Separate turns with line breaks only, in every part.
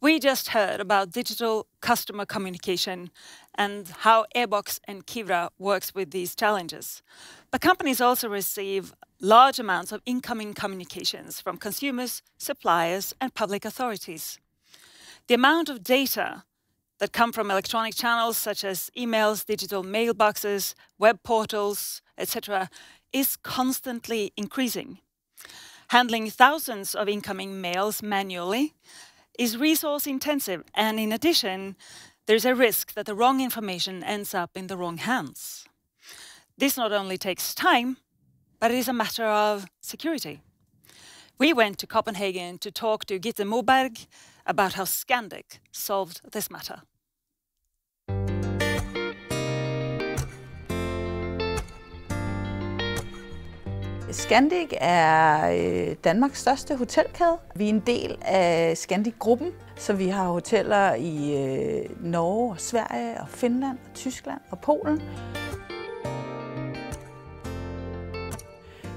We just heard about digital customer communication and how Airbox and Kivra works with these challenges. But companies also receive large amounts of incoming communications from consumers, suppliers, and public authorities. The amount of data that come from electronic channels such as emails, digital mailboxes, web portals, etc., is constantly increasing. Handling thousands of incoming mails manually is resource intensive, and in addition, there's a risk that the wrong information ends up in the wrong hands. This not only takes time, but it is a matter of security. We went to Copenhagen to talk to Gitte Moberg about how Scandic solved this matter.
Scandic er Danmarks største hotelkæde. Vi er en del af Scandic-gruppen, så vi har hoteller i Norge, Sverige, og Finland, og Tyskland og Polen.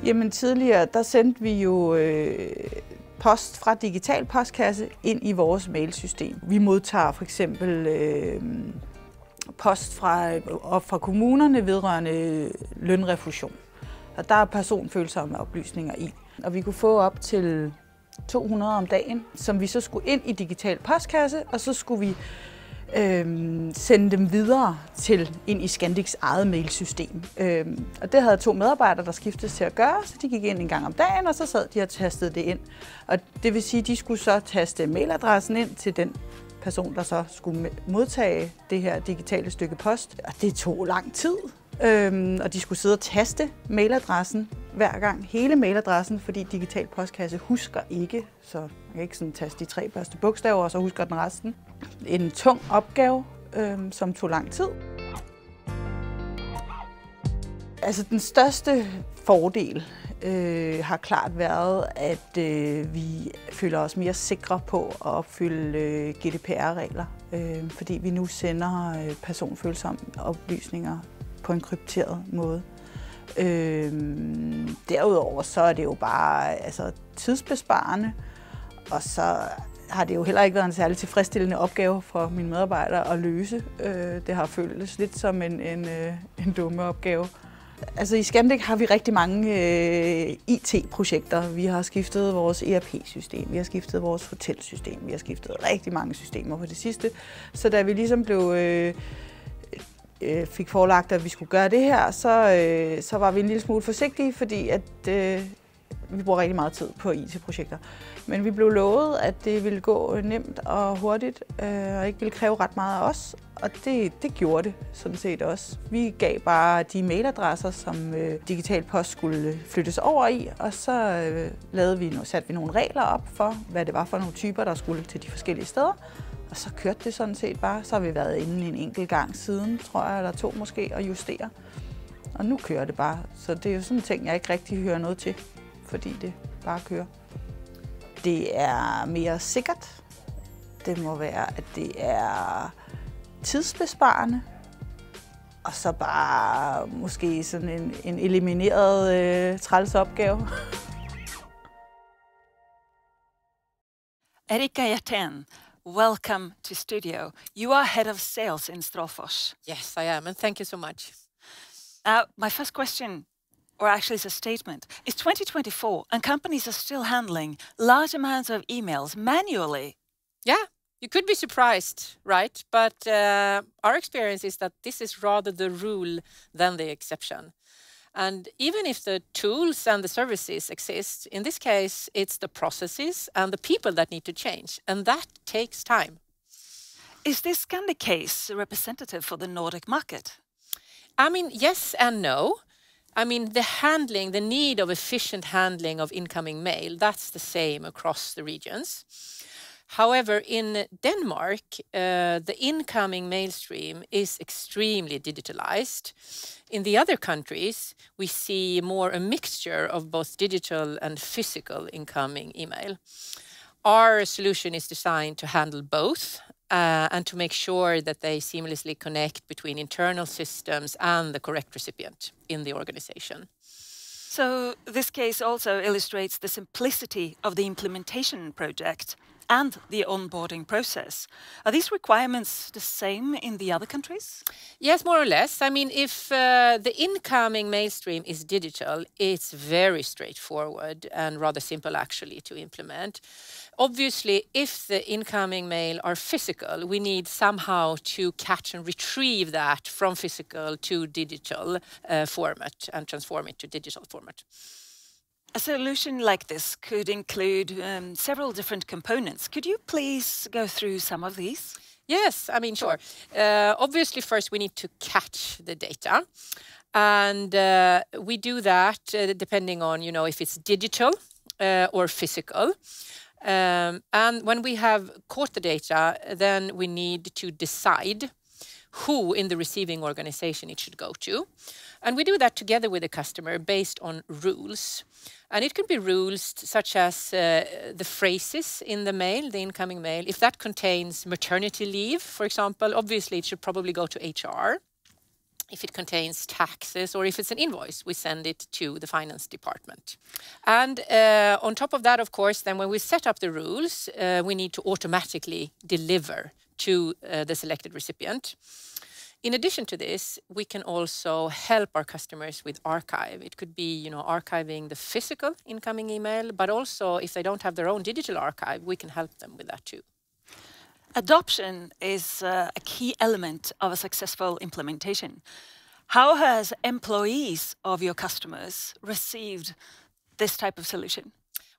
Jamen tidligere, der sendte vi jo post fra digital postkasse ind i vores mailsystem. Vi modtager for eksempel post fra kommunerne vedrørende lønrefusion. Og der er personfølsomme oplysninger i. Og vi kunne få op til 200 om dagen, som vi så skulle ind i digital postkasse, og så skulle vi sende dem videre ind i Scandics eget mailsystem. Og det havde 2 medarbejdere, der skiftes til at gøre, så de gik ind en gang om dagen, og så sad de og tastede det ind. Og det vil sige, at de skulle så taste mailadressen ind til den person, der så skulle modtage det her digitale stykke post. Og det tog lang tid. Og de skulle sidde og taste mailadressen hver gang, hele mailadressen, fordi digital postkasse husker ikke, så man kan ikke sådan taste de 3 første bogstaver, og så husker den resten. En tung opgave, som tog lang tid. Altså den største fordel har klart været, at vi føler os mere sikre på at opfylde GDPR-regler, fordi vi nu sender personfølsomme oplysninger på en krypteret måde. Derudover så er det jo bare tidsbesparende, og så har det jo heller ikke været en særlig tilfredsstillende opgave for mine medarbejdere at løse. Det har føltes lidt som en dumme opgave. Altså i Scandic har vi rigtig mange IT-projekter. Vi har skiftet vores ERP-system, vi har skiftet vores hotelsystem, vi har skiftet rigtig mange systemer på det sidste. Så da vi ligesom fik forelagt, at vi skulle gøre det her, så var vi en lille smule forsigtige, fordi at vi bruger rigtig meget tid på IT-projekter. Men vi blev lovet, at det ville gå nemt og hurtigt, og ikke ville kræve ret meget af os. Og det gjorde det sådan set også. Vi gav bare de mailadresser, som digital post skulle flyttes over i, og så satte vi nogle regler op for, hvad det var for nogle typer, der skulle til de forskellige steder. Og så kørte det sådan set bare. Så har vi været inde en enkelt gang siden, tror jeg, eller 2 måske, og justere. Og nu kører det bare. Så det er jo sådan en ting, jeg ikke rigtig hører noget til, fordi det bare kører. Det er mere sikkert. Det må være, at det er tidsbesparende. Og så bare måske sådan en elimineret træls opgave.
Erika Hjertén, welcome to studio. You are head of sales in Strålfors.
Yes, I am, and thank you so much.
My first question, or actually it's a statement, it's 2024 and companies are still handling large amounts of emails manually.
Yeah, you could be surprised, right? But our experience is that this is rather the rule than the exception. And even if the tools and the services exist, in this case, it's the processes and the people that need to change, and that takes time.
Is this Scandic case representative for the Nordic market?
I mean, yes and no. I mean, the need of efficient handling of incoming mail, that's the same across the regions. However, in Denmark, the incoming mail stream is extremely digitalized. In the other countries, we see more a mixture of both digital and physical incoming email. Our solution is designed to handle both and to make sure that they seamlessly connect between internal systems and the correct recipient in the organization.
So this case also illustrates the simplicity of the implementation project and the onboarding process. Are these requirements the same in the other countries?
Yes, more or less. I mean, if the incoming mail stream is digital, it's very straightforward and rather simple actually to implement. Obviously, if the incoming mail are physical, we need somehow to catch and retrieve that from physical to digital format and transform it to digital format.
A solution like this could include several different components. Could you please go through some of these?
Yes, I mean, sure. Obviously, first we need to catch the data. And we do that depending on, if it's digital or physical. And when we have caught the data, then we need to decide who in the receiving organization it should go to. And we do that together with the customer based on rules. And it can be rules such as the phrases in the mail, the incoming mail. If that contains maternity leave, for example, obviously it should probably go to HR. If it contains taxes or if it's an invoice, we send it to the finance department. And on top of that, of course, then when we set up the rules, we need to automatically deliver to the selected recipient. In addition to this, we can also help our customers with archive. It could be, archiving the physical incoming email, but also if they don't have their own digital archive, we can help them with that too.
Adoption is a key element of a successful implementation. How has employees of your customers received this type of solution?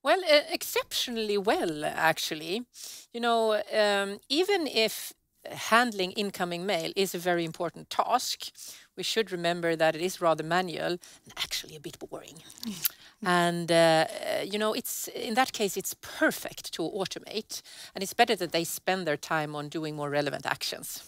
Well, exceptionally well, actually. Even if handling incoming mail is a very important task, we should remember that it is rather manual and actually a bit boring. And, it's in that case, it's perfect to automate. And it's better that they spend their time on doing more relevant actions.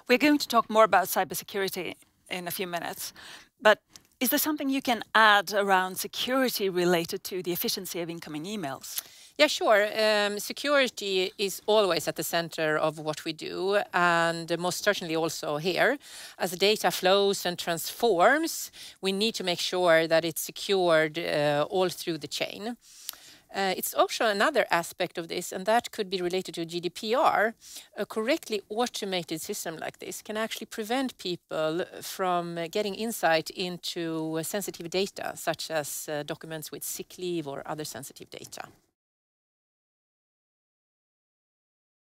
We're going to talk more about cybersecurity in a few minutes. But is there something you can add around security related to the efficiency of incoming emails?
Yeah, sure. Security is always at the center of what we do, and most certainly also here. As the data flows and transforms, we need to make sure that it's secured all through the chain. It's also another aspect of this, and that could be related to GDPR. A correctly automated system like this can actually prevent people from getting insight into sensitive data, such as documents with sick leave or other sensitive data.